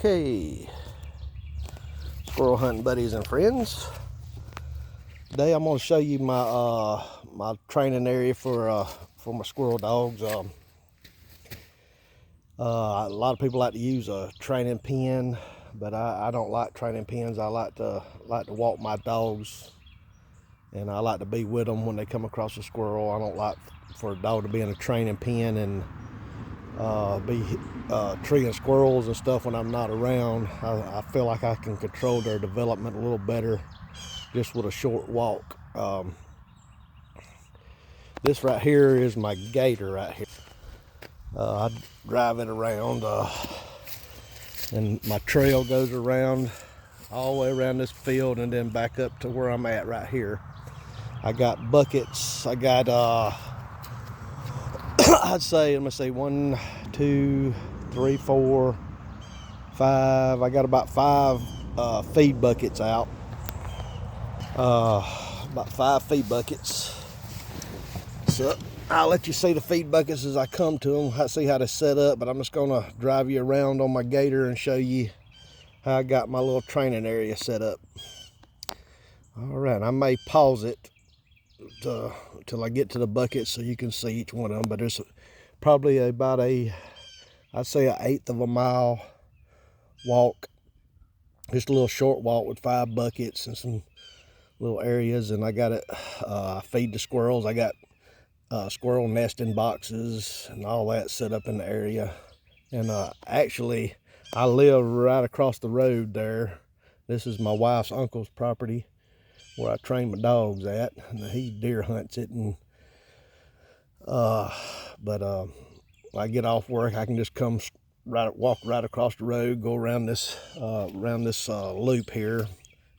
Okay, squirrel hunting buddies and friends. Today I'm going to show you my my training area for my squirrel dogs. A lot of people like to use a training pen, but I don't like training pens. I like to walk my dogs, and I like to be with them when they come across a squirrel. I don't like for a dog to be in a training pen and be treeing squirrels and stuff when I'm not around. I feel like I can control their development a little better just with a short walk. This right here is my gator right here. I drive it around and my trail goes around all the way around this field and then back up to where I'm at right here. I got buckets. I got I'd say, let me see, 1, 2, 3, 4, 5. I got about 5 feed buckets out. About 5 feed buckets. So I'll let you see the feed buckets as I come to them. I see how they're set up, but I'm just gonna drive you around on my gator and show you how I got my little training area set up. All right, I may pause it till I get to the bucket so you can see each one of them, but there's probably about I'd say 1/8 of a mile walk, just a little short walk with 5 buckets and some little areas. And I got it, feed the squirrels. I got squirrel nesting boxes and all that set up in the area. And actually I live right across the road there. This is my wife's uncle's property where I train my dogs at, and he deer hunts it. And when I get off work, I can just come walk right across the road, go around this loop here,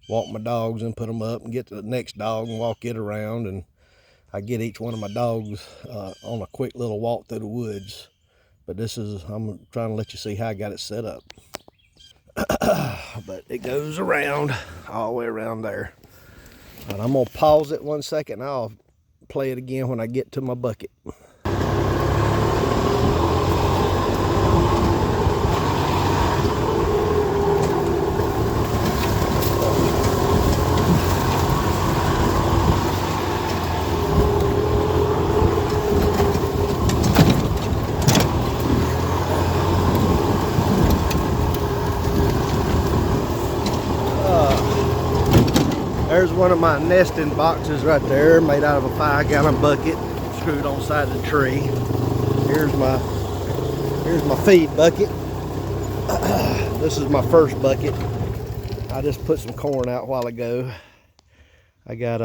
walk my dogs and put them up, and get to the next dog and walk it around. And I get each one of my dogs on a quick little walk through the woods. But I'm trying to let you see how I got it set up. But it goes around all the way around there. And I'm gonna pause it 1 second and I'll play it again when I get to my bucket. There's one of my nesting boxes right there, made out of a 5-gallon bucket, screwed on the side of the tree. Here's my feed bucket. This is my first bucket. I just put some corn out a while ago. I got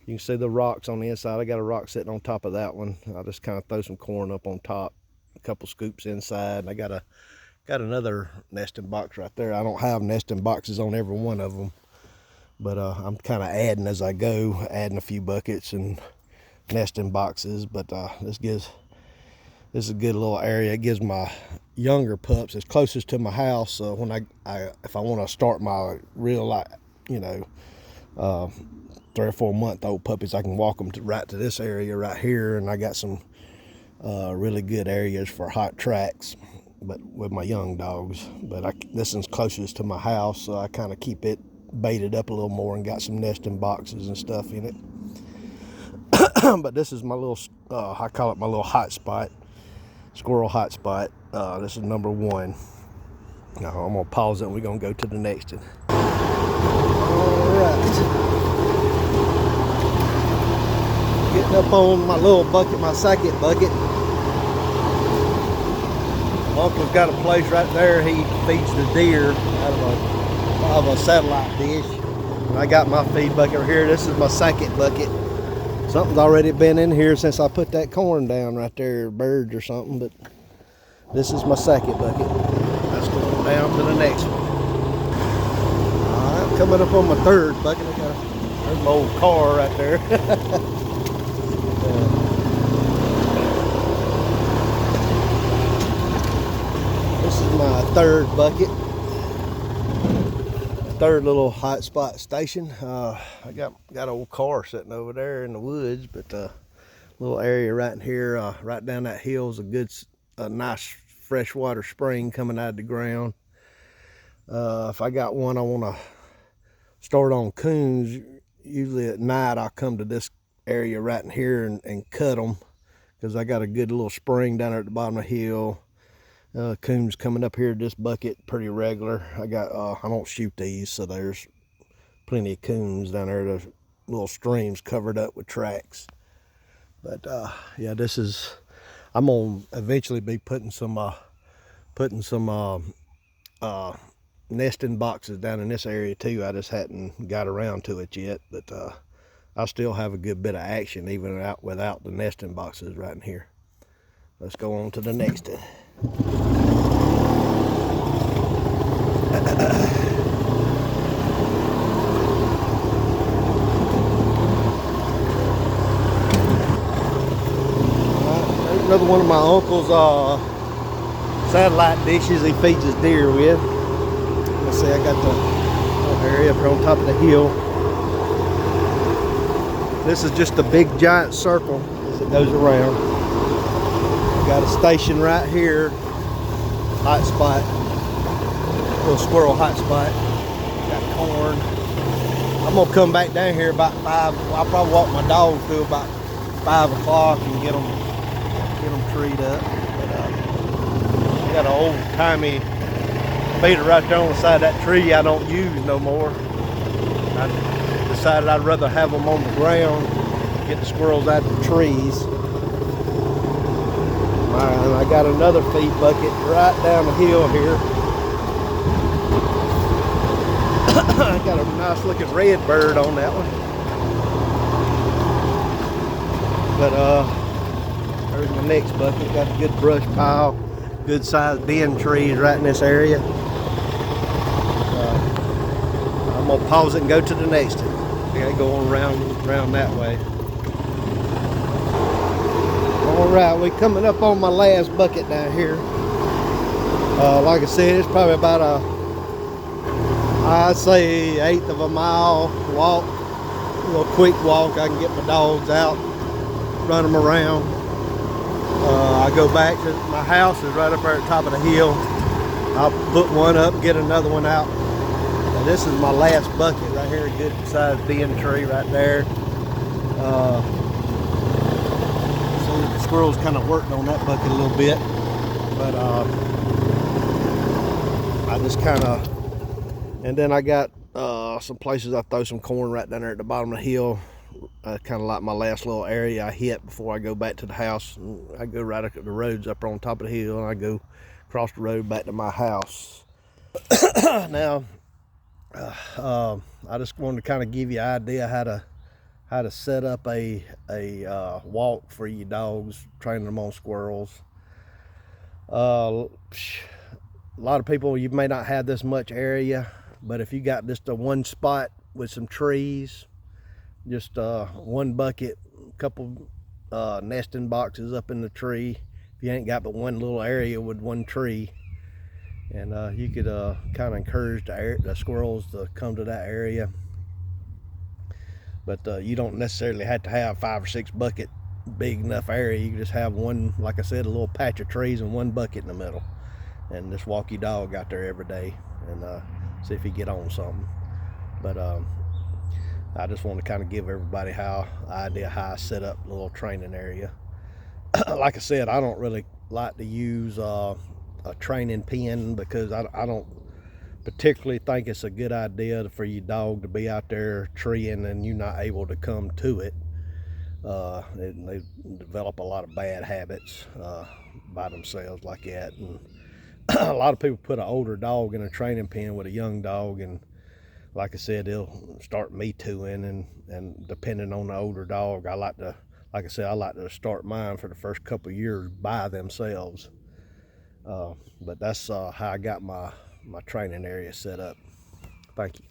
you can see the rocks on the inside. I got a rock sitting on top of that one. I just kind of throw some corn up on top, a couple scoops inside. And I got another nesting box right there. I don't have nesting boxes on every one of them, but I'm kind of adding as I go, adding a few buckets and nesting boxes. But this is a good little area. It gives my younger pups, it's closest to my house, so when if I want to start my real, 3 or 4 month old puppies, I can walk them right to this area right here. And I got some really good areas for hot tracks, but with my young dogs. But this one's closest to my house, so I kind of keep it baited up a little more and got some nesting boxes and stuff in it. But this is my little I call it my little hot spot, squirrel hot spot. This is number 1. Now I'm gonna pause it and we're gonna go to the next one. All right, getting up on my little bucket, my second bucket. Uncle's got a place right there. He feeds the deer out of a satellite dish. And I got my feed bucket right here. This is my second bucket. Something's already been in here since I put that corn down right there, birds or something. But this is my second bucket. Let's go down to the next one. All right, coming up on my third bucket. There's my old car right there. This is my third bucket. Third little hot spot station. I got an old car sitting over there in the woods, but little area right in here, right down that hill is a nice freshwater spring coming out of the ground. If I got one I want to start on coons, usually at night I'll come to this area right in here and cut them, because I got a good little spring down there at the bottom of the hill. Coons coming up here to this bucket pretty regular. I don't shoot these, so there's plenty of coons down there. There's little streams covered up with tracks. But yeah, I'm gonna eventually be putting some nesting boxes down in this area too. I just hadn't got around to it yet, but I still have a good bit of action even without the nesting boxes right in here. Let's go on to the next one. Another one of my uncle's satellite dishes he feeds his deer with. Let's see, I got the little area up here on top of the hill. This is just a big giant circle as it goes around. Got a station right here, hot spot, little squirrel hot spot. Got corn. I'm gonna come back down here about 5. I'll probably walk my dog through about 5 o'clock and get them treed up. But I got an old timey feeder right there on the side of that tree I don't use no more. I decided I'd rather have them on the ground, get the squirrels out of the trees. And I got another feed bucket right down the hill here. I got a nice looking red bird on that one. But there's my next bucket. Got a good brush pile, good sized bend trees right in this area. I'm gonna pause it and go to the next one. I gotta go on around that way. All right, we're coming up on my last bucket down here. Like I said, it's probably about I'd say 1/8 of a mile walk, a little quick walk. I can get my dogs out, run them around. I go back to my house is right up there at the top of the hill. I'll put one up, get another one out. Now, this is my last bucket right here, a good sized bend tree right there. So the squirrels kind of worked on that bucket a little bit, but I just kind of, and then I got some places I throw some corn right down there at the bottom of the hill. Kind of like my last little area I hit before I go back to the house. I go right up the roads up on top of the hill, and I go across the road back to my house. Now, I just wanted to kind of give you an idea how to set up a walk for your dogs, training them on squirrels. A lot of people, you may not have this much area, but if you got just a one spot with some trees, just one bucket, a couple nesting boxes up in the tree. If you ain't got but one little area with one tree, and you could kind of encourage the squirrels to come to that area. But you don't necessarily have to have 5 or 6 bucket big enough area. You can just have one, like I said, a little patch of trees and one bucket in the middle, and just walk your dog out there every day and see if he get on something. But I just want to kind of give everybody an idea how I set up a little training area. Like I said, I don't really like to use a training pen, because I don't particularly think it's a good idea for your dog to be out there treeing and you're not able to come to it. They develop a lot of bad habits by themselves like that. And a lot of people put an older dog in a training pen with a young dog, and like I said, they'll start me tooing, and depending on the older dog, like I to start mine for the first couple of years by themselves. But that's how I got my training area set up. Thank you.